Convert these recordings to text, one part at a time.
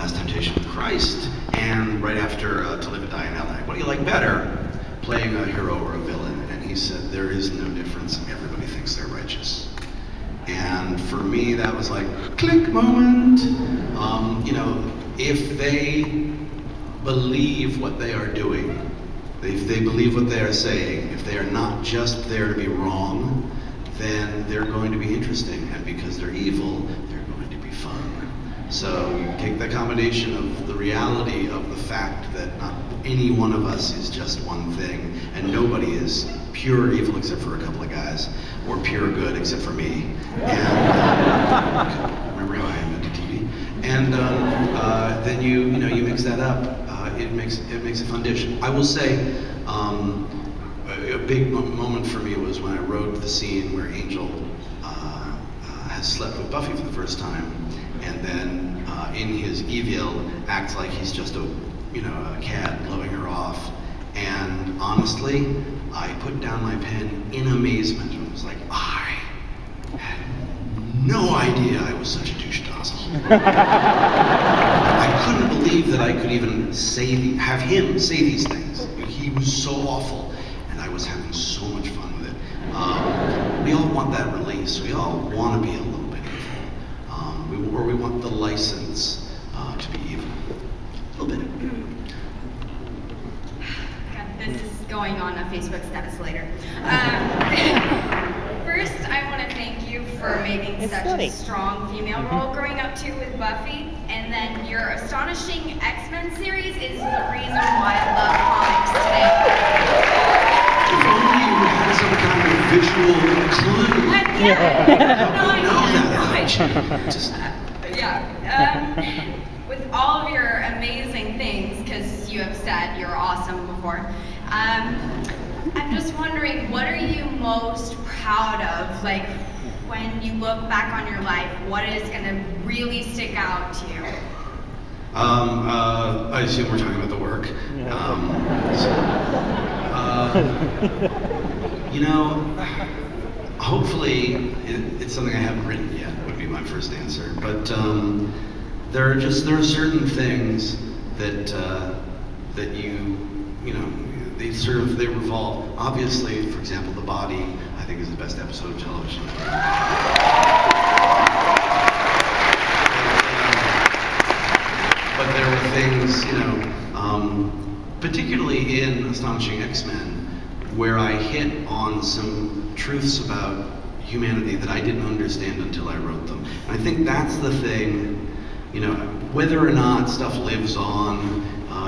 Last Temptation of Christ, and right after To Live and Die in LA. What do you like better, playing a hero or a villain? And he said, there is no difference, everybody thinks they're righteous. And for me, that was like, click moment. You know, if they believe what they are doing, if they believe what they are saying, if they are not just there to be wrong, then they're going to be interesting. And because they're evil, they're going to be fun. So you take the combination of the reality of the fact that not any one of us is just one thing, and nobody is pure evil except for a couple of guys, or pure good except for me. And remember how I invented TV? And then you mix that up. It makes a fun dish. I will say, a big moment for me was when I wrote the scene where Angel has slept with Buffy for the first time, and then in his evil acts like he's just a cat blowing her off. And honestly, I put down my pen in amazement and was like, I had no idea I was such a douche dozzle. I couldn't believe that I could even have him say these things. He was so awful, and I was having so much fun with it. We all want that release. We all want to be a little bit evil. Or we want the license to be evil. A little bit. This is going on a Facebook status later. First, I want to thank you for making such a strong female role growing up too with Buffy, and then your astonishing X-Men series is the reason why I love comics today. If only you had some kind of visual clue. With all of your amazing things, because you have said you're awesome before, I'm just wondering, what are you most proud of? Like, when you look back on your life, what is going to really stick out to you? I assume we're talking about the work. Hopefully, it's something I haven't written yet, would be my first answer. But there are certain things that they revolve. Obviously, for example, The Body, I think, is the best episode of television. But there were things, particularly in Astonishing X-Men, where I hit on some truths about humanity that I didn't understand until I wrote them. And I think that's the thing, whether or not stuff lives on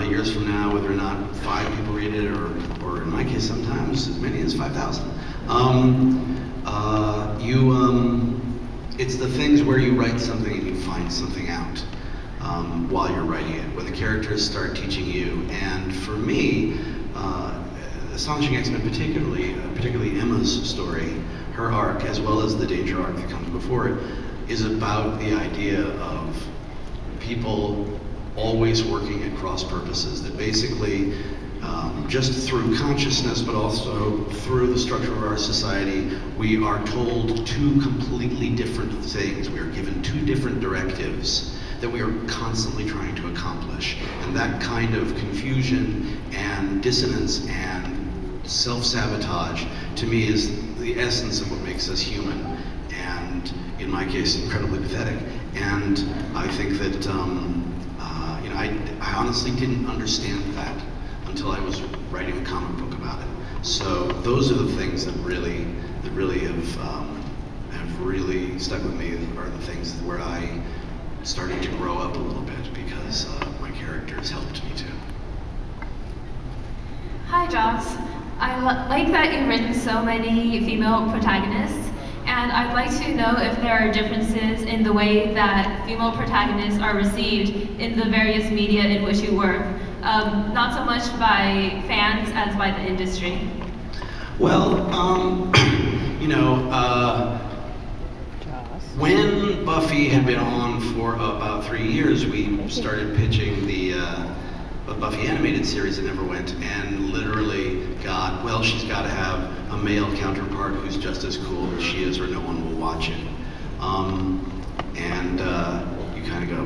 years from now, whether or not 5 people read it, or in my case, sometimes as many as 5,000. It's the things where you write something and you find something out while you're writing it, where the characters start teaching you. And for me, Astonishing X-Men particularly Emma's story, her arc, as well as the Danger arc that comes before it, is about the idea of people always working at cross purposes, that basically just through consciousness, but also through the structure of our society, we are told 2 completely different things. We are given 2 different directives that we are constantly trying to accomplish. And that kind of confusion and dissonance and self-sabotage, to me, is the essence of what makes us human. And in my case, incredibly pathetic. And I think that, I honestly didn't understand that until I was writing a comic book about it. So those are the things that really have really stuck with me, are the things where I started to grow up a little bit, because my characters helped me too. Hi, Joss. I like that you've written so many female protagonists. And I'd like to know if there are differences in the way that female protagonists are received in the various media in which you work, not so much by fans as by the industry. Well, when Buffy had been on for about 3 years, we started pitching the Buffy animated series that never went, and literally got, well, she's got to have a male counterpart who's just as cool as she is, or no one will watch it. And you kind of go,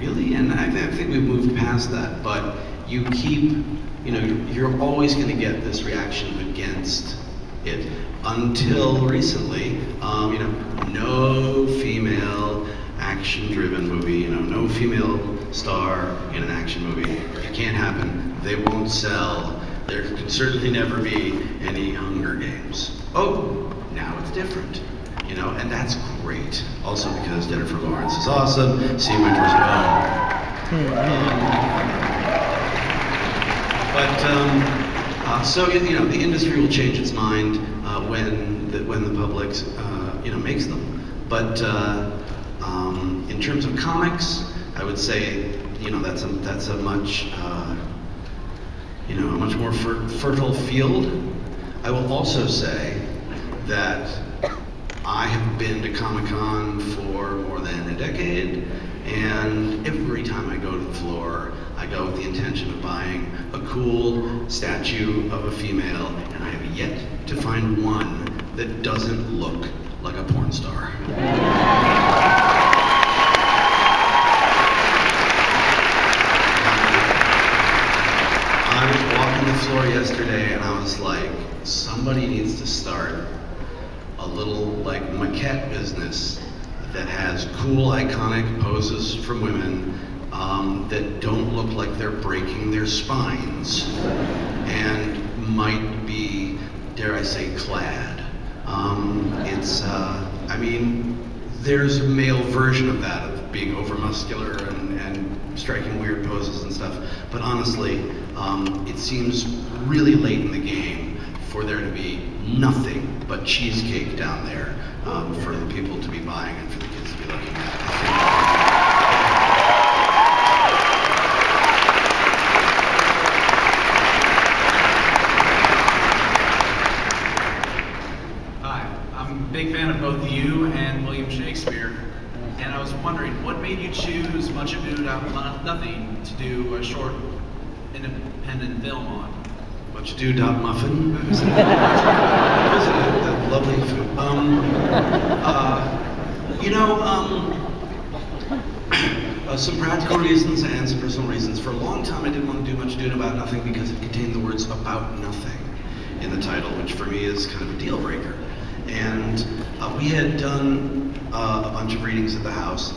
really? And I think we've moved past that, but you keep, you're always going to get this reaction against it. Until recently, no female action-driven movie, no female star in an action movie. It can't happen. They won't sell. There can certainly never be any Hunger Games. Oh, now it's different, and that's great. Also because Jennifer Lawrence is awesome. See Winter's Bone. So the industry will change its mind when the public makes them. But in terms of comics, I would say that's a much much more fertile field. I will also say that I have been to Comic-Con for more than a decade, and every time I go to the floor, I go with the intention of buying a cool statue of a female, and I have yet to find one that doesn't look like a porn star. I was walking the floor yesterday and I was like, somebody needs to start a little maquette business that has cool iconic poses from women that don't look like they're breaking their spines and might be, dare I say, clad. There's a male version of that, of being over-muscular and striking weird poses and stuff, but honestly, it seems really late in the game for there to be nothing but cheesecake down there for the people to be buying and for the kids to be looking at. Big fan of both you and William Shakespeare, and I was wondering, what made you choose Much Ado About Nothing to do a short independent film on? Much Ado About Muffin? What was that lovely food? Some practical reasons and some personal reasons. For a long time, I didn't want to do Much Ado About Nothing because it contained the words "about nothing" in the title, which for me is kind of a deal breaker. And we had done a bunch of readings at the house.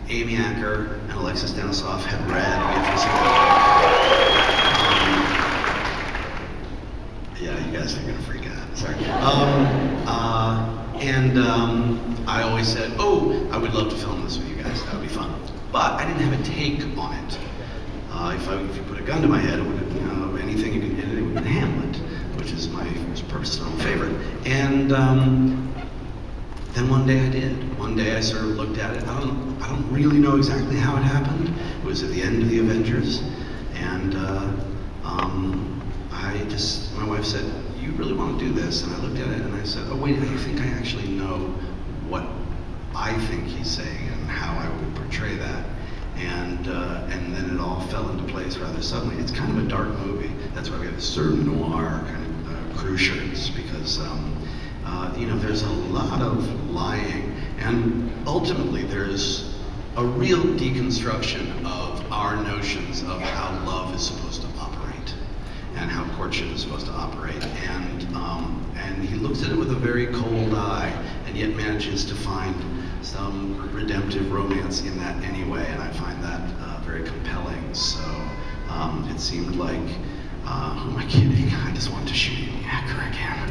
Amy Acker and Alexis Denisov had read yeah, you guys are gonna freak out. Sorry. I always said, oh, I would love to film this with you guys. That would be fun. But I didn't have a take on it. If you put a gun to my head, it would, anything you can hit it would be Hamlet, which is my personal favorite. And then one day I did. One day I sort of looked at it. I don't really know exactly how it happened. It was at the end of the Avengers, and my wife said, "You really want to do this?" And I looked at it and I said, "Oh wait, I think I actually know what I think he's saying and how I would portray that." And then it all fell into place rather suddenly. It's kind of a dark movie. That's why we have this sort of noir kind of crew shirts, because there's a lot of lying, and ultimately there's a real deconstruction of our notions of how love is supposed to operate and how courtship is supposed to operate. And he looks at it with a very cold eye, and yet manages to find some redemptive romance in that anyway, and I find that very compelling. So it seemed like, who am I kidding? I just want to shoot Amy Acker again.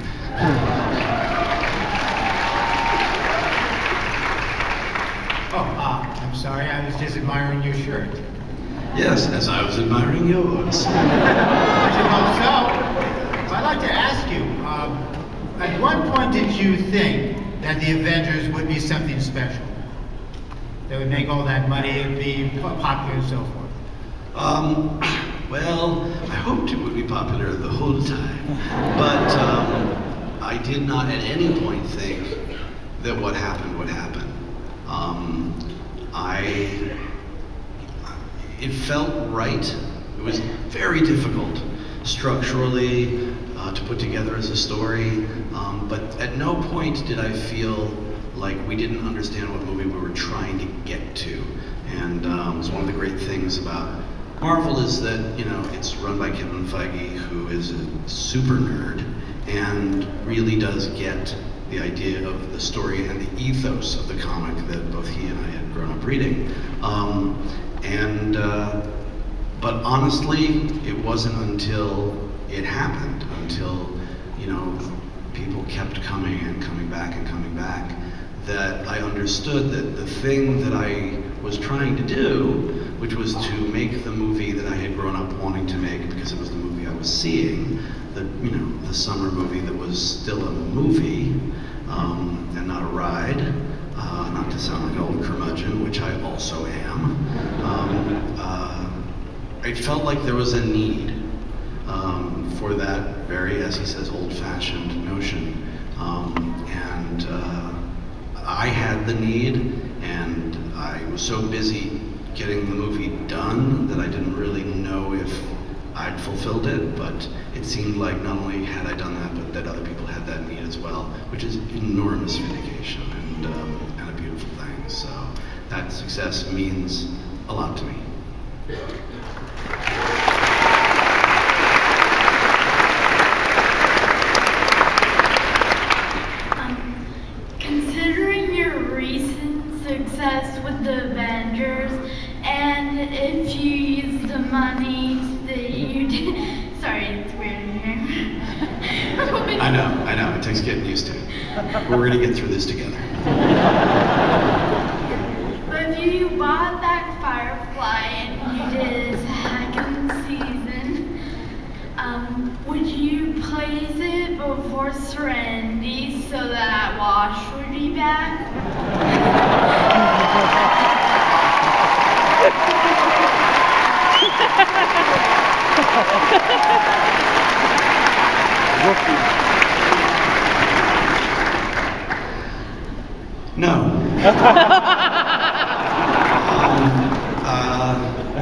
I'm sorry, I was just admiring your shirt. Yes, as I was admiring yours. I should hope so. I'd like to ask you, at what point did you think that the Avengers would be something special? That would make all that money and be popular and so forth? Well, I hoped it would be popular the whole time, but I did not at any point think that what happened would happen. It felt right. It was very difficult structurally to put together as a story, but at no point did I feel like we didn't understand what movie we were trying to get to. And it's one of the great things about Marvel is that, you know, it's run by Kevin Feige, who is a super nerd and really does get the idea of the story and the ethos of the comic that both he and I had grown up reading. But honestly, it wasn't until it happened, until, you know, people kept coming and coming back and coming back, that I understood that the thing that I was trying to do, which was to make the movie that I had grown up wanting to make because it was the movie I was seeing, the summer movie that was still a movie and not a ride, not to sound like an old curmudgeon, which I also am. I felt like there was a need for that very, as he says, old-fashioned notion. I had the need, and I was so busy getting the movie done that I didn't really know if I'd fulfilled it, but it seemed like not only had I done that, but that other people had that need as well, which is enormous vindication and a beautiful thing. So that success means a lot to me. Considering your recent success with the Avengers, and if you use the money that you did, sorry, it's weird in here. I know, it takes getting used to. But we're gonna get through this together. But if you bought that Firefly and you did a second season, would you place it before Serenity so that Wash would be back? No.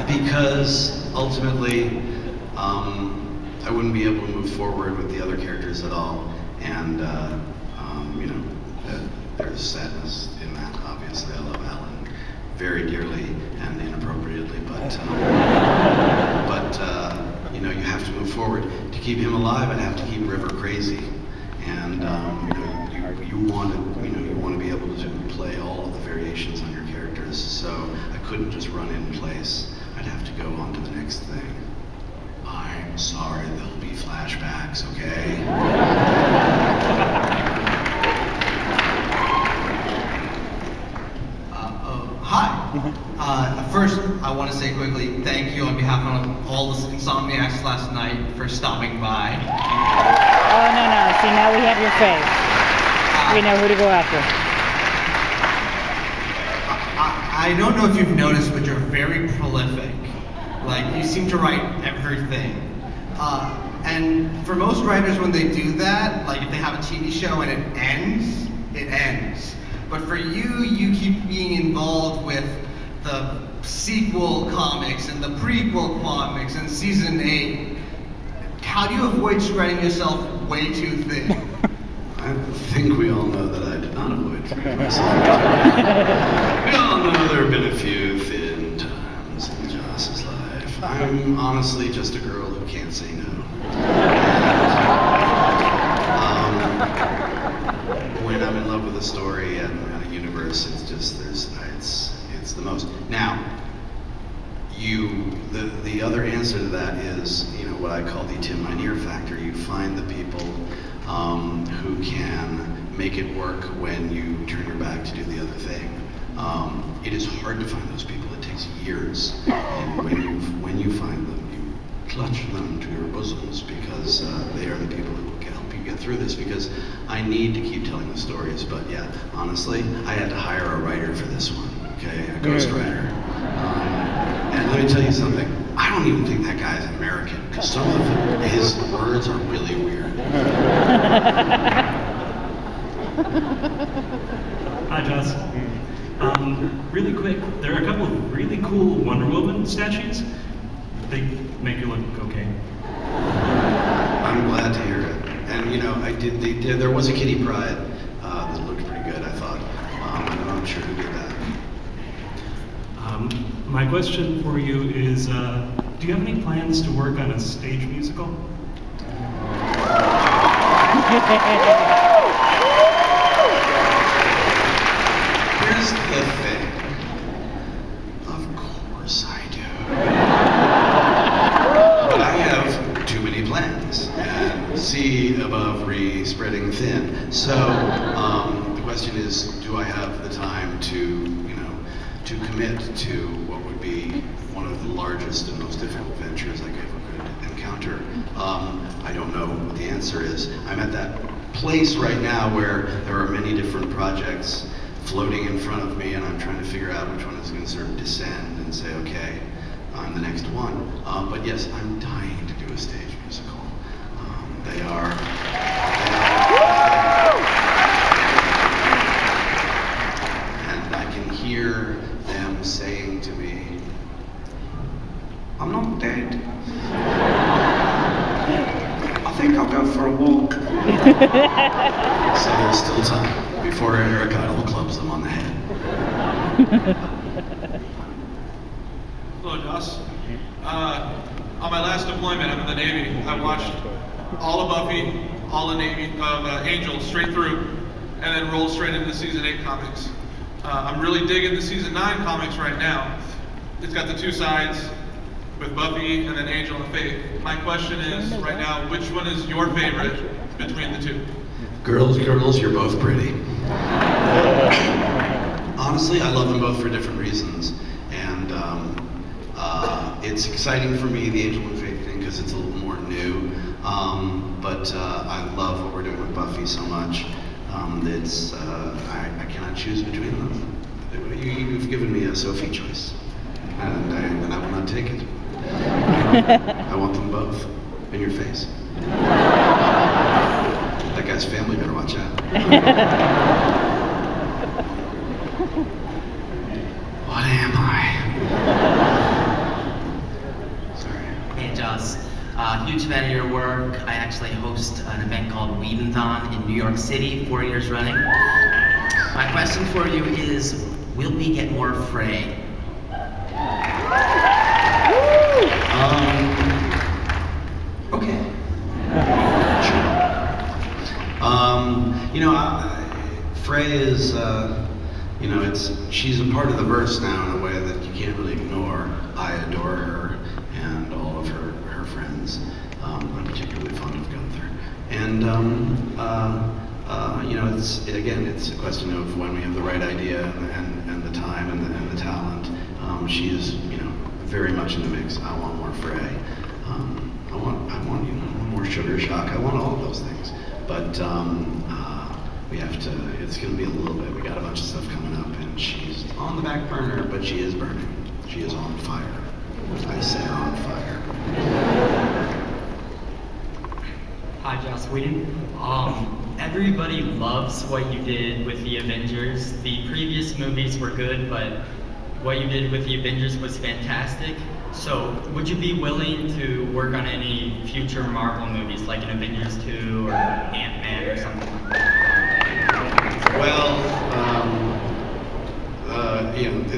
Because ultimately, I wouldn't be able to move forward with the other characters at all, and there's sadness in that. Obviously, I love Alan very dearly and inappropriately, but you have to move forward. To keep him alive, I'd have to keep River crazy, and you want to be able to play all of the variations on your characters. So I couldn't just run in place. I'd have to go on to the next thing. I'm sorry, there'll be flashbacks, okay? Hi. First, I want to say quickly, thank you on behalf of all the Insomniacs last night for stopping by. Oh, no. See, now we have your face. We know who to go after. I don't know if you've noticed, but you're very prolific. Like, you seem to write everything. And for most writers, when they do that, like if they have a TV show and it ends, it ends. But for you, you keep being involved with the sequel comics and the prequel comics and season 8. How do you avoid spreading yourself way too thin? I think we all know that I did not avoid spreading myself. We all know there have been a few thin times in Joss's life. I'm honestly just a girl who can't say no. And, when I'm in love with a story and a universe, it's just it's the most. Now, the other answer to that is what I call the Tim Minear factor. You find the people who can make it work when you turn your back to do the other thing. It is hard to find those people. It takes years, and when you find them, you clutch them to your bosoms because they are the people who can help you get through this. Because I need to keep telling the stories. But yeah, honestly, I had to hire a writer for this one. Okay, a ghostwriter. And let me tell you something. I don't even think that guy is American because some of his words are really weird. Hi, Joss. Really quick, there are a couple of really cool Wonder Woman statues. They make you look okay. I'm glad to hear it. And there was a Kitty Pryde that looked pretty good, I thought. I'm not sure who did that. My question for you is, do you have any plans to work on a stage musical? Here's the thing. Of course I do. But I have too many plans, and see above re spreading thin. So the question is, do I have the time to, to commit to what would be one of the largest and most difficult ventures I ever could encounter? I don't know what the answer is. I'm at that place right now where there are many different projects floating in front of me, and I'm trying to figure out which one is going to sort of descend and say, okay, I'm the next one. But yes, I'm dying to do a stage musical. They are and I can hear them saying to me, I'm not dead. I think I'll go for a walk. So there's still time before Eric Idle clubs them on the head. Hello, Joss. On my last deployment, I'm in the Navy. I watched all of Buffy, all of Angel straight through, and then rolled straight into season 8 comics. I'm really digging the season 9 comics right now. It's got the two sides with Buffy and then Angel and Faith. My question is, right now, which one is your favorite between the two? Girls, you're both pretty. Honestly, I love them both for different reasons. And it's exciting for me, the Angel and Faith thing, because it's a little more new. But I love what we're doing with Buffy so much. I cannot choose between them. You've given me a Sophie choice, and I will not take it. I want them both in your face. That guy's family better watch out. What am I? Sorry. Hey Joss, huge fan of your work. I actually host an event called Whedon-thon in New York City, 4 years running. My question for you is, will we get more Frey? Okay. Sure. Frey is, she's a part of the verse now in a way that you can't really ignore. I adore her and all of her friends. I'm particularly fond of Gunther. And, it's a question of when we have the right idea and the time and the talent. She is, very much in the mix. I want more Frey. I want more Sugar Shock. I want all of those things. But we have to. It's going to be a little bit. We got a bunch of stuff coming up, and she's on the back burner, but she is burning. She is on fire. I say on fire. Hi, Joss Whedon. Everybody loves what you did with the Avengers. The previous movies were good, but what you did with the Avengers was fantastic. So, would you be willing to work on any future Marvel movies, like an Avengers 2 or Ant-Man or something like that? Well,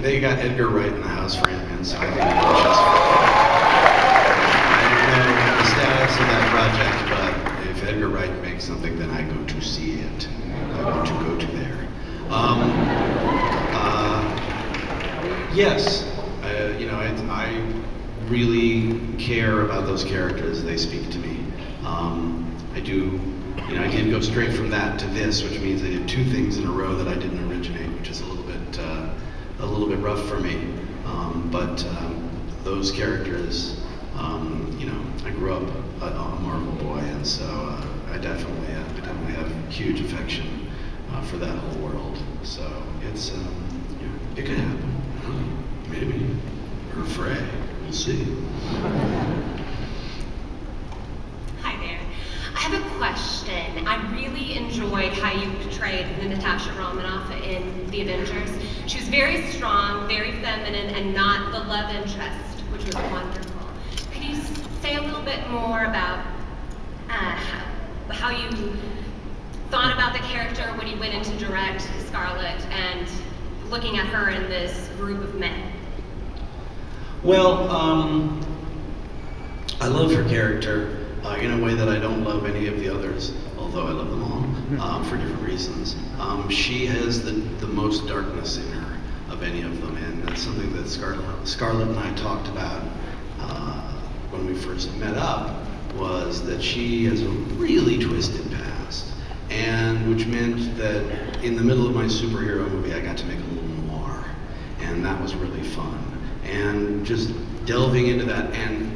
they got Edgar Wright in the house for Ant-Man, so I think it's just I don't know the status of that project, but if Edgar Wright makes something, then I go to see it. I want to go to there. Yes, I really care about those characters. They speak to me. I do. I did go straight from that to this, which means I did two things in a row that I didn't originate, which is a little bit rough for me. But those characters, I grew up a Marvel boy, and so I definitely have huge affection for that whole world. So it's it could happen. Maybe. Or Frey. We'll see. Hi there. I have a question. I really enjoyed how you portrayed Natasha Romanoff in The Avengers. She was very strong, very feminine, and not the love interest, which was wonderful. Could you say a little bit more about how you thought about the character when you went in to direct Scarlet and looking at her in this group of men? Well, I love her character in a way that I don't love any of the others, although I love them all for different reasons. She has the most darkness in her of any of them, and that's something that Scarlett and I talked about when we first met up, was that she has a really twisted past, and which meant that in the middle of my superhero movie I got to make a little noir, and that was really fun. And just delving into that and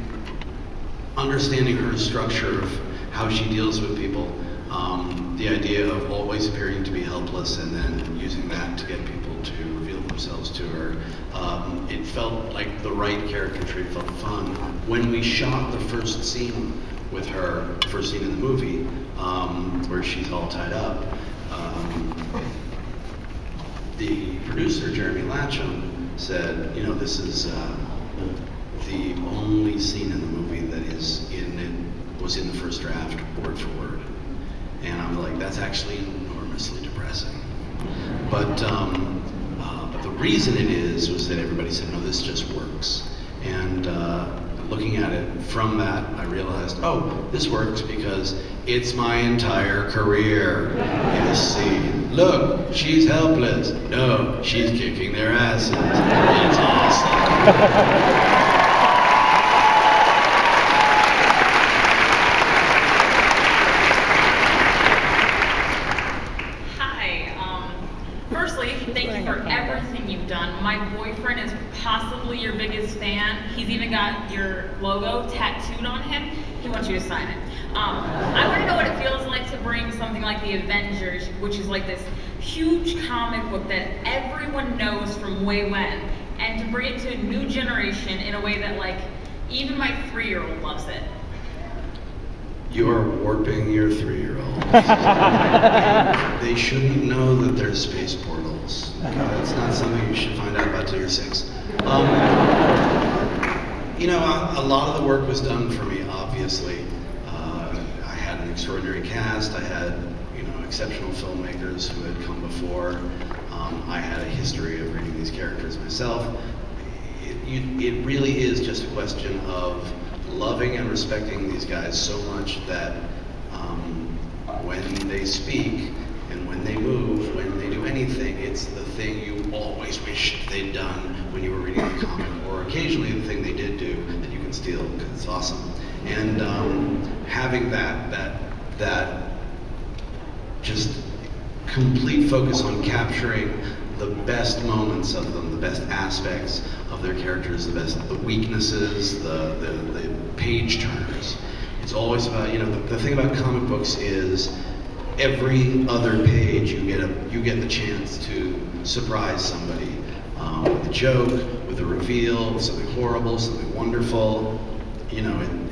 understanding her structure of how she deals with people, the idea of always appearing to be helpless and then using that to get people to reveal themselves to her. It felt like the right character trait, felt fun. When we shot the first scene with her, first scene in the movie, where she's all tied up, the producer, Jeremy Latcham, said, you know, this is the only scene in the movie that was in the first draft, word for word. And I'm like, that's actually enormously depressing. But the reason it was that everybody said, no, this just works. And looking at it from that, I realized, oh, this works because it's my entire career in this scene. Look, she's helpless. No, she's kicking their asses. It's awesome. My boyfriend is possibly your biggest fan. He's even got your logo tattooed on him. He wants you to sign it. I want to know what it feels like to bring something like the Avengers, which is like this huge comic book that everyone knows from way when, and to bring it to a new generation in a way that, like, even my 3-year-old loves it. You're warping your 3-year-old. They shouldn't know that there's space portals. That's not something you should find out about till you're 6. You know, a lot of the work was done for me, obviously. I had an extraordinary cast. I had, you know, exceptional filmmakers who had come before. I had a history of reading these characters myself. It really is just a question of loving and respecting these guys so much that when they speak and when they move, when they do anything, it's the thing you always wished they'd done when you were reading the comic, or occasionally the thing they did do that you can steal because it's awesome. And having that just complete focus on capturing the best moments of them, the best aspects of their characters, the weaknesses, the page turners. It's always about, you know, the thing about comic books is every other page you get the chance to surprise somebody with a joke, with a reveal, with something horrible, something wonderful, you know, and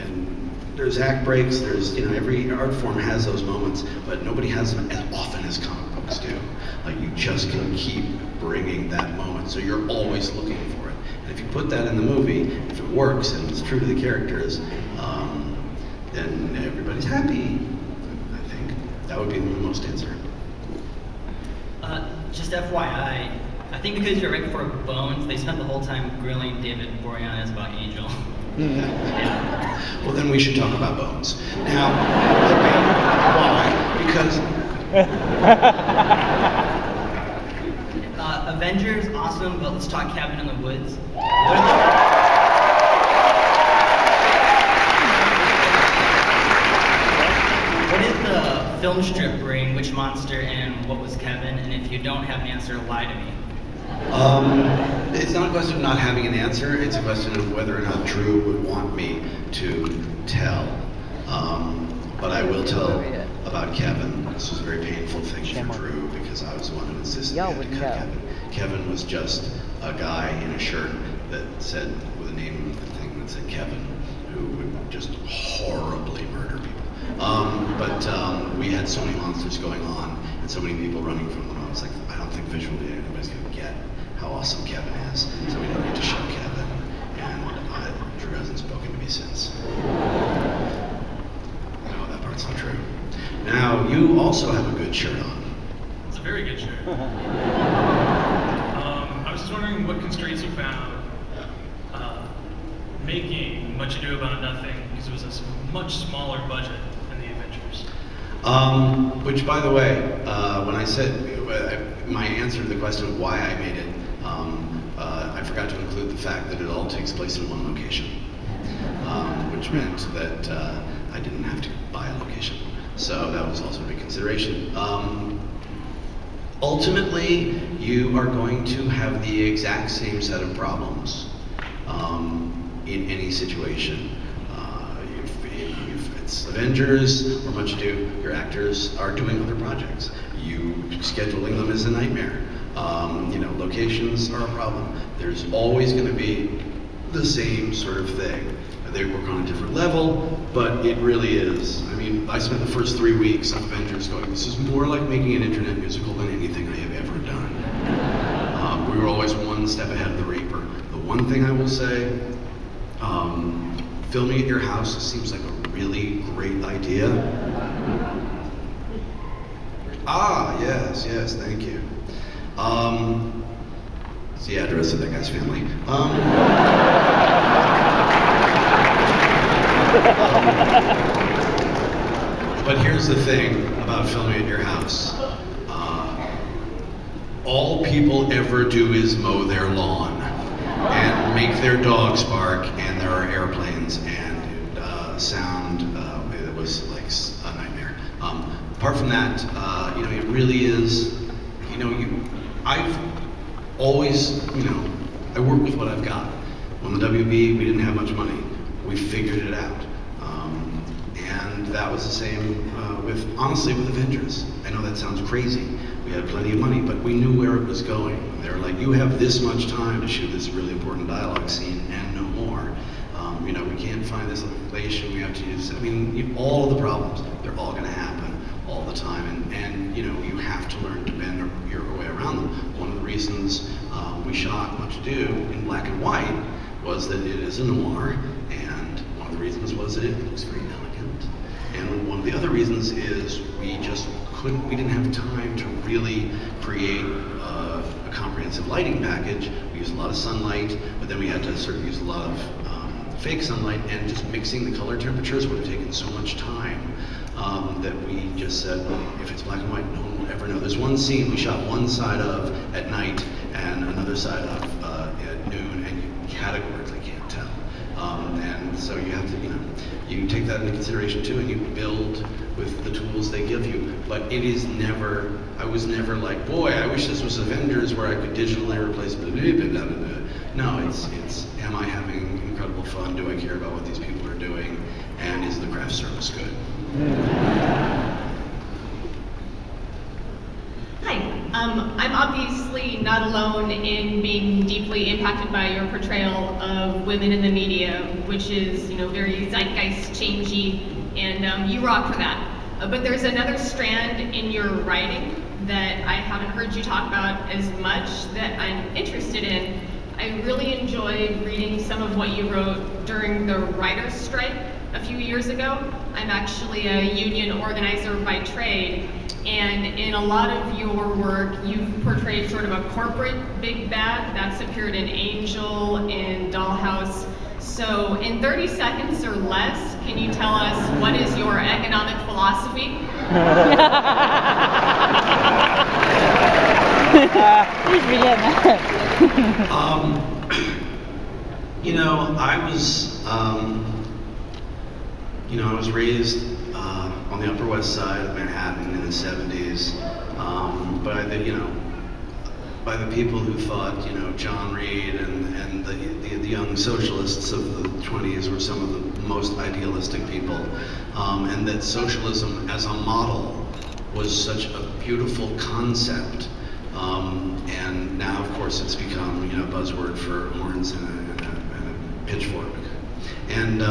there's act breaks, there's, you know, every art form has those moments, but nobody has them as often as comic books do. Like, you just can keep bringing that moment, so you're always looking for it. And if you put that in the movie, if it works and it's true to the characters, then everybody's happy. I think that would be the most answer. Just FYI, I think because you're right before Bones, they spent the whole time grilling David Boreanaz about Angel. Well, then we should talk about Bones. Now, why? Because Avengers, awesome, but let's talk Cabin in the Woods. What did the film strip bring? Which monster and what was Kevin? And if you don't have an answer, lie to me. It's not a question of not having an answer, it's a question of whether or not Drew would want me to tell. But I will tell about Kevin. This was a very painful thing for Drew because I was the one who insisted he had to cut Kevin. Kevin was just a guy in a shirt that said, with a name thing that said Kevin, who would just horribly murder people. But we had so many monsters going on and so many people running from them. I was like, I don't think visually anybody's going to get how awesome Kevin is, so we don't need to show Kevin. And Drew hasn't spoken to me since. No, that part's not true. Now, you also have a good shirt on. It's a very good shirt. I was just wondering what constraints you found making Much Ado About Nothing because it was a much smaller budget than the Avengers? Which, by the way, when I said my answer to the question of why I made it, I forgot to include the fact that it all takes place in one location, which meant that I didn't have to buy a location. So that was also a big consideration. Ultimately, you are going to have the exact same set of problems in any situation. If it's Avengers or Much Ado, your actors are doing other projects. Scheduling them is a nightmare. Locations are a problem. There's always going to be the same sort of thing. They work on a different level, but it really is. I mean, I spent the first 3 weeks of Avengers going, this is more like making an internet musical than anything I have ever done. We were always one step ahead of the Reaper. The one thing I will say, filming at your house seems like a really great idea. Ah, yes, thank you. It's the address of that guy's family. But here's the thing about filming at your house. All people ever do is mow their lawn and make their dogs bark, and there are airplanes and sound. It was like a nightmare. Apart from that, it really is. I've always, I work with what I've got. On the WB, we didn't have much money. We figured it out. And that was the same honestly with Avengers. I know that sounds crazy. We had plenty of money, but we knew where it was going. They were like, you have this much time to shoot this really important dialogue scene and no more. We can't find this location, we have to use, all of the problems, they're all gonna happen all the time. And you have to learn to bend your way around them. One of the reasons we shot Much Ado in black and white was that it is a noir, and one of the reasons was that it looks very elegant. And one of the other reasons is we didn't have time to really create a comprehensive lighting package. We used a lot of sunlight, but then we had to sort of use a lot of fake sunlight, and just mixing the color temperatures would have taken so much time that we just said, well, if it's black and white, no one will ever know. There's one scene we shot one side of at night and another side of at noon, and you categorically can't tell. And so you have to, you take that into consideration too, and you build with the tools they give you. But it is never, I was never like, boy, I wish this was Avengers where I could digitally replace blah, blah, blah, blah, blah. No, it's, am I having incredible fun? Do I care about what these people are doing? And is the craft service good? Hi, I'm obviously not alone in being deeply impacted by your portrayal of women in the media, which is, very zeitgeist changey, and you rock for that. But there's another strand in your writing that I haven't heard you talk about as much that I'm interested in. I really enjoyed reading some of what you wrote during the writer's strike a few years ago. I'm actually a union organizer by trade, and in a lot of your work, you've portrayed sort of a corporate big bad. That's appeared in Angel, in Dollhouse. So in 30 seconds or less, can you tell us what is your economic philosophy? Please begin. I was raised on the Upper West Side of Manhattan in the 70s by the people who thought, John Reed and the young socialists of the 20s were some of the most idealistic people, and that socialism as a model was such a beautiful concept. And now, of course, it's become a buzzword for horns and a pitchfork. And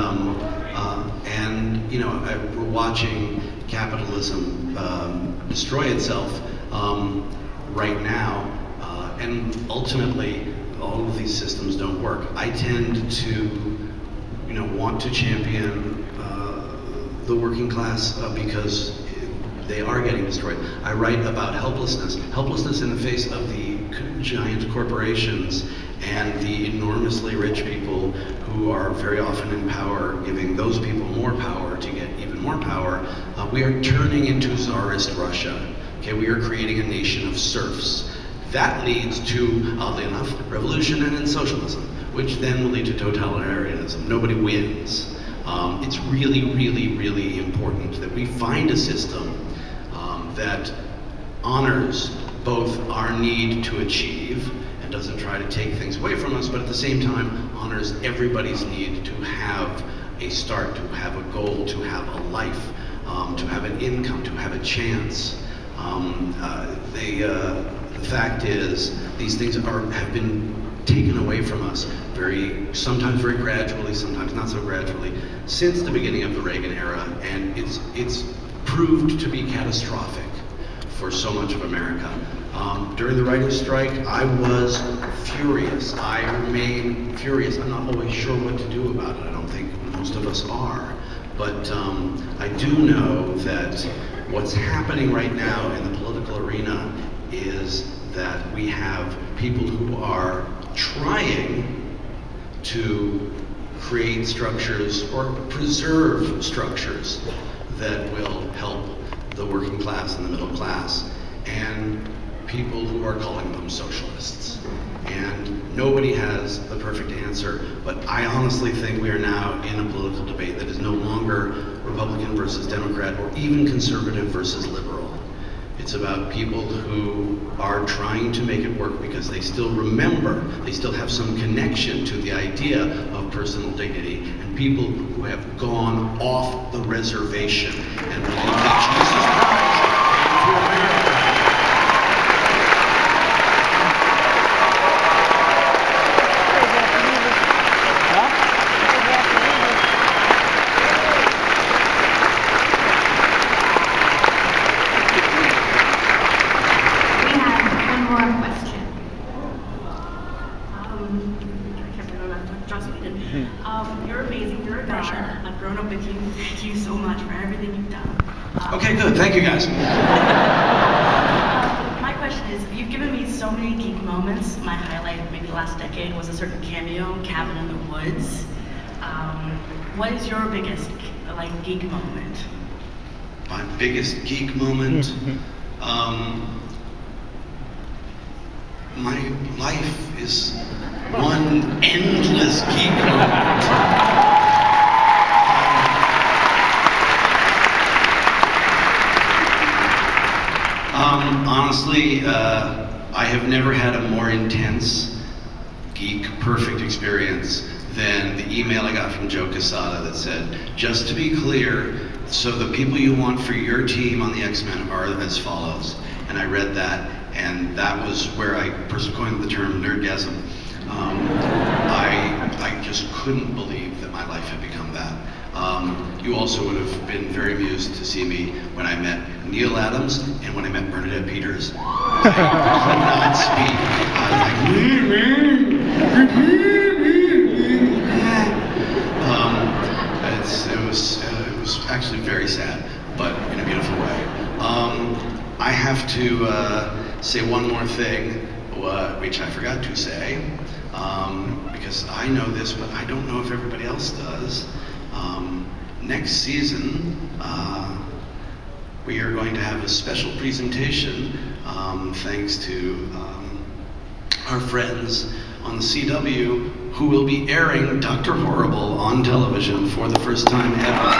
we're watching capitalism destroy itself right now, and ultimately, all of these systems don't work. I tend to, want to champion the working class because they are getting destroyed. I write about helplessness in the face of the giant corporations and the enormously rich people who who are very often in power, giving those people more power to get even more power, we are turning into Tsarist Russia. Okay, we are creating a nation of serfs. That leads to, oddly enough, revolution and then socialism, which then will lead to totalitarianism. Nobody wins. It's really, really, really important that we find a system that honors both our need to achieve and doesn't try to take things away from us, but at the same time honors everybody's need to have a start, to have a goal, to have a life, to have an income, to have a chance. The fact is, these things have been taken away from us sometimes very gradually, sometimes not so gradually, since the beginning of the Reagan era, and it's proved to be catastrophic for so much of America. During the writer's strike, I was furious. I remain furious. I'm not always sure what to do about it. I don't think most of us are. But I do know that what's happening right now in the political arena is that we have people who are trying to create structures or preserve structures that will help the working class and the middle class, and people who are calling them socialists. And nobody has the perfect answer, but I honestly think we are now in a political debate that is no longer Republican versus Democrat or even conservative versus liberal. It's about people who are trying to make it work because they still remember, they still have some connection to the idea of personal dignity, and people who have gone off the reservation and believe that Jesus Christ came to America. Joss Whedon. You're amazing, you're a god. I've grown up with you. Thank you so much for everything you've done. Okay, good. Thank you, guys. My question is, you've given me so many geek moments. My highlight, maybe last decade, was a certain cameo, Cabin in the Woods. What is your biggest, geek moment? My biggest geek moment? My life is one endless geek moment. Honestly, I have never had a more intense geek perfect experience than the email I got from Joe Quesada that said, just to be clear, so the people you want for your team on the X-Men are as follows. And I read that, and that was where I first coined the term nerdgasm. I just couldn't believe that my life had become that. You also would have been very amused to see me when I met Neil Adams and when I met Bernadette Peters. I could not speak. I was like, it was actually very sad, but in a beautiful way. I have to say one more thing, which I forgot to say, because I know this, but I don't know if everybody else does. Next season, we are going to have a special presentation, thanks to our friends on the CW, who will be airing Dr. Horrible on television for the first time ever.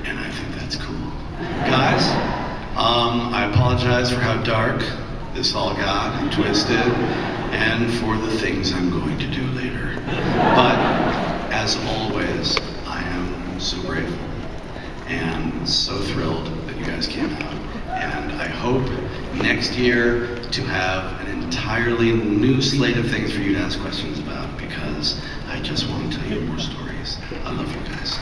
And I think that's cool. Guys, I apologize for how dark this all got and twisted, and for the things I'm going to do later. But, as always, I am so grateful and so thrilled that you guys came out. And I hope next year to have an entirely new slate of things for you to ask questions about, because I just want to tell you more stories. I love you guys.